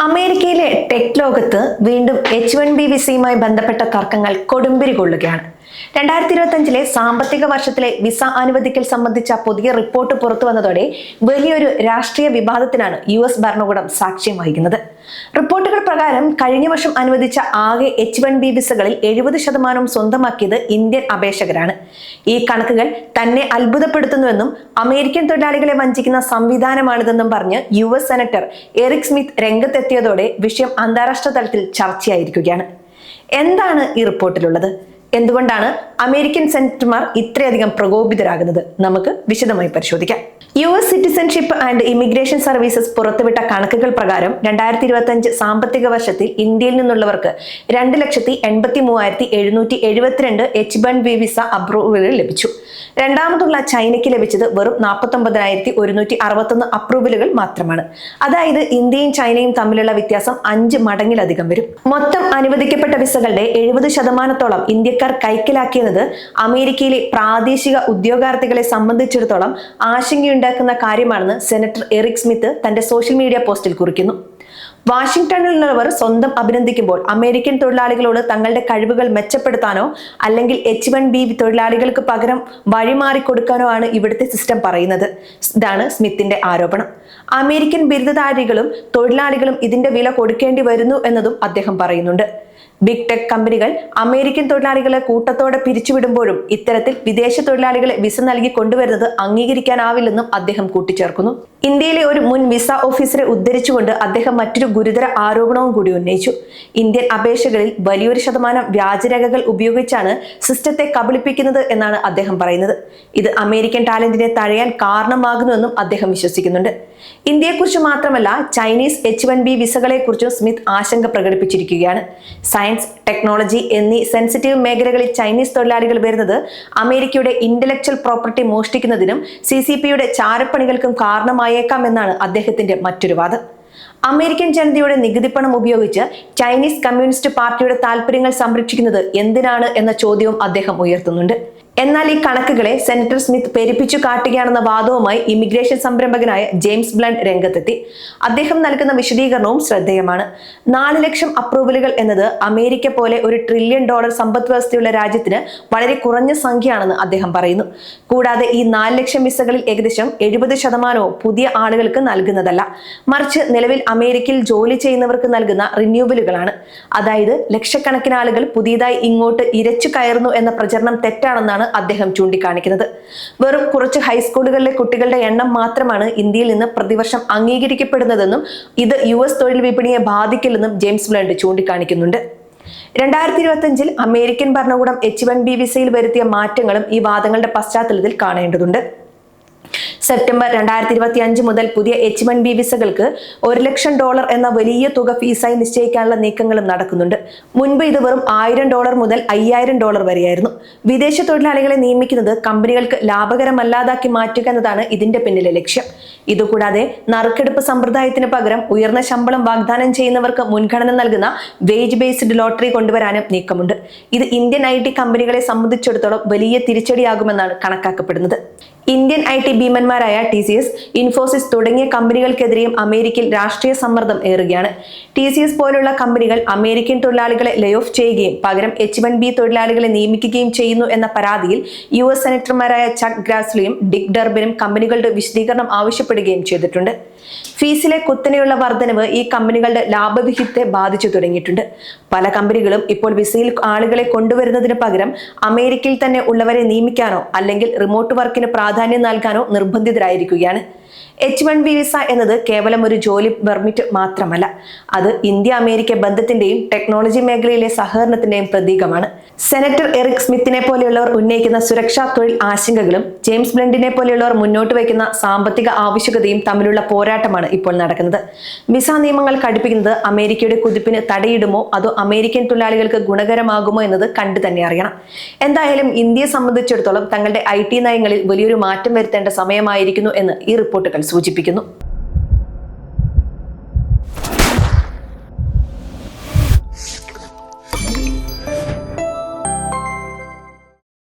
അമേരിക്കയിലെ ടെക് ലോകത്ത് വീണ്ടും H1B വിസയുമായി ബന്ധപ്പെട്ട തർക്കങ്ങൾ കൊടുമ്പിരി കൊള്ളുകയാണ്. 2025 സാമ്പത്തിക വർഷത്തിലെ വിസ അനുവദിക്കൽ സംബന്ധിച്ച പുതിയ റിപ്പോർട്ട് പുറത്തു വന്നതോടെ വലിയൊരു രാഷ്ട്രീയ വിവാദത്തിനാണ് US ഭരണകൂടം സാക്ഷ്യം വഹിക്കുന്നത്. റിപ്പോർട്ടുകൾ പ്രകാരം കഴിഞ്ഞ വർഷം അനുവദിച്ച ആകെ H1B വിസകളിൽ 70% സ്വന്തമാക്കിയത് ഇന്ത്യൻ അപേക്ഷകരാണ്. ഈ കണക്കുകൾ തന്നെ അത്ഭുതപ്പെടുത്തുന്നുവെന്നും അമേരിക്കൻ തൊഴിലാളികളെ വഞ്ചിക്കുന്ന സംവിധാനമാണിതെന്നും പറഞ്ഞ് US സെനറ്റർ എറിക് സ്മിത്ത് രംഗത്തെത്തിയതോടെ വിഷയം അന്താരാഷ്ട്ര തലത്തിൽ ചർച്ചയായിരിക്കുകയാണ്. എന്താണ് ഈ റിപ്പോർട്ടിലുള്ളത്? എന്തുകൊണ്ടാണ് അമേരിക്കൻ സെനറ്റർമാർ ഇത്രയധികം പ്രകോപിതരാകുന്നത്? നമുക്ക് വിശദമായി പരിശോധിക്കാം. US citizenship and immigration services പുറത്തുവിട്ട കണക്കുകൾ പ്രകാരം 2025 സാമ്പത്തിക വർഷത്തിൽ ഇന്ത്യയിൽ നിന്നുള്ളവർക്ക് 2,83,772 H1B വിസ അപ്രൂവലുകൾ ലഭിച്ചു. രണ്ടാമതുള്ള ചൈനയ്ക്ക് ലഭിച്ചത് വെറും 49,161 അപ്രൂവലുകൾ മാത്രമാണ്. അതായത് ഇന്ത്യയും ചൈനയും തമ്മിലുള്ള വ്യത്യാസം 5 മടങ്ങിലധികം വരും. മൊത്തം അനുവദിക്കപ്പെട്ട വിസകളുടെ 70%ഓളം ഇന്ത്യക്കാർ കൈക്കലാക്കിയത് അമേരിക്കയിലെ പ്രാദേശിക ഉദ്യോഗാർത്ഥികളെ സംബന്ധിച്ചിടത്തോളം ആശങ്കയുണ്ടാക്കുന്ന കാര്യമാണെന്ന് സെനറ്റർ എറിക് സ്മിത്ത് തന്റെ സോഷ്യൽ മീഡിയ പോസ്റ്റിൽ കുറിക്കുന്നു. വാഷിംഗ്ടണിലുള്ളവർ സ്വന്തം അഭിനന്ദിക്കുമ്പോൾ അമേരിക്കൻ തൊഴിലാളികളോട് തങ്ങളുടെ കഴിവുകൾ മെച്ചപ്പെടുത്താനോ അല്ലെങ്കിൽ H1B തൊഴിലാളികൾക്ക് പകരം വഴിമാറി കൊടുക്കാനോ ആണ് ഇവിടുത്തെ സിസ്റ്റം പറയുന്നത്. ഇതാണ് സ്മിത്തിന്റെ ആരോപണം. അമേരിക്കൻ ബിരുദധാരികളും തൊഴിലാളികളും ഇതിന്റെ വില കൊടുക്കേണ്ടി വരുന്നു എന്നതും അദ്ദേഹം പറയുന്നുണ്ട്. ബിഗ് ടെക് കമ്പനികൾ അമേരിക്കൻ തൊഴിലാളികളെ കൂട്ടത്തോടെ പിരിച്ചുവിടുമ്പോഴും ഇത്തരത്തിൽ വിദേശ തൊഴിലാളികളെ വിസ നൽകി കൊണ്ടുവരുന്നത് അംഗീകരിക്കാനാവില്ലെന്നും അദ്ദേഹം കൂട്ടിച്ചേർക്കുന്നു. ഇന്ത്യയിലെ ഒരു മുൻ വിസ ഓഫീസറെ ഉദ്ധരിച്ചുകൊണ്ട് അദ്ദേഹം മറ്റൊരു ഗുരുതര ആരോപണവും കൂടി ഉന്നയിച്ചു. ഇന്ത്യൻ അപേക്ഷകളിൽ വലിയൊരു ശതമാനം വ്യാജരേഖകൾ ഉപയോഗിച്ചാണ് സിസ്റ്റത്തെ കബളിപ്പിക്കുന്നത് എന്നാണ് അദ്ദേഹം പറയുന്നത്. ഇത് അമേരിക്കൻ ടാലന്റിനെ തഴയാൻ കാരണമാകുന്നുവെന്നും അദ്ദേഹം വിശ്വസിക്കുന്നുണ്ട്. ഇന്ത്യയെക്കുറിച്ച് മാത്രമല്ല ചൈനീസ് H1B വിസകളെ കുറിച്ചും സ്മിത്ത് ആശങ്ക പ്രകടിപ്പിച്ചിരിക്കുകയാണ്. സയൻസ്, ടെക്നോളജി എന്നീ സെൻസിറ്റീവ് മേഖലകളിൽ ചൈനീസ് തൊഴിലാളികൾ വരുന്നത് അമേരിക്കയുടെ ഇന്റലക്ച്വൽ പ്രോപ്പർട്ടി മോഷ്ടിക്കുന്നതിനും CCPയുടെ ചാരപ്പണികൾക്കും കാരണമായേക്കാം എന്നാണ് അദ്ദേഹത്തിന്റെ മറ്റൊരു വാദം. അമേരിക്കൻ ജനതയുടെ നികുതിപ്പണം ഉപയോഗിച്ച് ചൈനീസ് കമ്മ്യൂണിസ്റ്റ് പാർട്ടിയുടെ താല്പര്യങ്ങൾ സംരക്ഷിക്കുന്നത് എന്തിനാണ് എന്ന ചോദ്യവും അദ്ദേഹം ഉയർത്തുന്നുണ്ട്. എന്നാൽ ഈ കണക്കുകളെ സെനറ്റർ സ്മിത്ത് പെരുപ്പിച്ചു കാട്ടുകയാണെന്ന വാദവുമായി ഇമിഗ്രേഷൻ സംരംഭകനായ ജെയിംസ് ബ്ലണ്ട് രംഗത്തെത്തി. അദ്ദേഹം നൽകുന്ന വിശദീകരണവും ശ്രദ്ധേയമാണ്. 4 ലക്ഷം അപ്രൂവലുകൾ എന്നത് അമേരിക്ക പോലെ ഒരു $1 ട്രില്യൺ സമ്പദ് വ്യവസ്ഥയുള്ള രാജ്യത്തിന് വളരെ കുറഞ്ഞ സംഖ്യയാണെന്ന് അദ്ദേഹം പറയുന്നു. കൂടാതെ ഈ 4 ലക്ഷം വിസകളിൽ ഏകദേശം 70% പുതിയ ആളുകൾക്ക് നൽകുന്നതല്ല, മറിച്ച് നിലവിൽ അമേരിക്കയിൽ ജോലി ചെയ്യുന്നവർക്ക് നൽകുന്ന റിന്യൂവലുകളാണ്. അതായത് ലക്ഷക്കണക്കിന് ആളുകൾ പുതിയതായി ഇങ്ങോട്ട് ഇരച്ചു കയറുന്നു എന്ന പ്രചരണം തെറ്റാണെന്നാണ് അദ്ദേഹം ചൂണ്ടിക്കാണിക്കുന്നത്. വെറും കുറച്ച് ഹൈസ്കൂളുകളിലെ കുട്ടികളുടെ എണ്ണം മാത്രമാണ് ഇന്ത്യയിൽ നിന്ന് പ്രതിവർഷം അംഗീകരിക്കപ്പെടുന്നതെന്നും ഇത് US തൊഴിൽ വിപണിയെ ബാധിക്കില്ലെന്നും ജെയിംസ് ബ്ലണ്ട് ചൂണ്ടിക്കാണിക്കുന്നുണ്ട്. 2025 അമേരിക്കൻ ഭരണകൂടം H1B വിസയിൽ വരുത്തിയ മാറ്റങ്ങളും ഈ വാദങ്ങളുടെ പശ്ചാത്തലത്തിൽ കാണേണ്ടതുണ്ട്. സെപ്റ്റംബർ 2025 മുതൽ പുതിയ H1B വിസകൾക്ക് $1 ലക്ഷം എന്ന വലിയ തുക ഫീസായി നിശ്ചയിക്കാനുള്ള നീക്കങ്ങളും നടക്കുന്നുണ്ട്. മുൻപ് ഇത് വെറും $1,000 മുതൽ $5,000 വരെയായിരുന്നു. വിദേശ തൊഴിലാളികളെ നിയമിക്കുന്നത് കമ്പനികൾക്ക് ലാഭകരമല്ലാതാക്കി മാറ്റുക എന്നതാണ് ഇതിന്റെ പിന്നിലെ ലക്ഷ്യം. ഇതുകൂടാതെ നറുക്കെടുപ്പ് സമ്പ്രദായത്തിന് പകരം ഉയർന്ന ശമ്പളം വാഗ്ദാനം ചെയ്യുന്നവർക്ക് മുൻഗണന നൽകുന്ന വേജ് ബേസ്ഡ് ലോട്ടറി കൊണ്ടുവരാനും നീക്കമുണ്ട്. ഇത് ഇന്ത്യൻ IT കമ്പനികളെ സംബന്ധിച്ചിടത്തോളം വലിയ തിരിച്ചടിയാകുമെന്നാണ് കണക്കാക്കപ്പെടുന്നത്. ഇന്ത്യൻ IT ഭീമന്മാരായ TCS, ഇൻഫോസിസ് തുടങ്ങിയ കമ്പനികൾക്കെതിരെയും അമേരിക്കയിൽ രാഷ്ട്രീയ സമ്മർദ്ദം ഏറുകയാണ്. TCS പോലുള്ള കമ്പനികൾ അമേരിക്കൻ തൊഴിലാളികളെ ലേ ഓഫ് ചെയ്യുകയും പകരം H1B തൊഴിലാളികളെ നിയമിക്കുകയും ചെയ്യുന്നു എന്ന പരാതിയിൽ US സെനറ്റർമാരായ ചക്ക് ഗ്രാസ്ലിയും ഡിക് ഡർബിനും കമ്പനികളുടെ വിശദീകരണം ആവശ്യപ്പെടുകയും ചെയ്തിട്ടുണ്ട്. ഫീസിലെ കുത്തനെയുള്ള വർധനവ് ഈ കമ്പനികളുടെ ലാഭവിഹിതത്തെ ബാധിച്ചു തുടങ്ങിയിട്ടുണ്ട്. പല കമ്പനികളും ഇപ്പോൾ വിസയിൽ ആളുകളെ കൊണ്ടുവരുന്നതിന് പകരം അമേരിക്കയിൽ തന്നെ ഉള്ളവരെ നിയമിക്കാനോ അല്ലെങ്കിൽ റിമോട്ട് വർക്കിന് പ്രാധാന്യം നൽകാനോ നിർബന്ധിതരായിരിക്കുകയാണ്. H1B വിസ എന്നത് കേവലം ഒരു ജോലി പെർമിറ്റ് മാത്രമല്ല, അത് ഇന്ത്യ അമേരിക്ക ബന്ധത്തിന്റെയും ടെക്നോളജി മേഖലയിലെ സഹകരണത്തിന്റെയും പ്രതീകമാണ്. സെനറ്റർ എറിക് സ്മിത്തിനെ പോലെയുള്ളവർ ഉന്നയിക്കുന്ന സുരക്ഷാ തൊഴിൽ ആശങ്കകളും ജെയിംസ് ബ്ലണ്ടിനെ പോലെയുള്ളവർ മുന്നോട്ട് വയ്ക്കുന്ന സാമ്പത്തിക ആവശ്യകതയും തമ്മിലുള്ള പോരാട്ടമാണ് ഇപ്പോൾ നടക്കുന്നത്. വിസ നിയമങ്ങൾ കടുപ്പിക്കുന്നത് അമേരിക്കയുടെ കുതിപ്പിന് തടയിടുമോ അതോ അമേരിക്കൻ തൊഴിലാളികൾക്ക് ഗുണകരമാകുമോ എന്നത് കണ്ടു തന്നെ അറിയണം. എന്തായാലും ഇന്ത്യയെ സംബന്ധിച്ചിടത്തോളം തങ്ങളുടെ IT നയങ്ങളിൽ വലിയൊരു മാറ്റം വരുത്തേണ്ട സമയമായിരിക്കുന്നു എന്ന് ഈ റിപ്പോർട്ടുകൾ സൂചിപ്പിക്കുന്നു.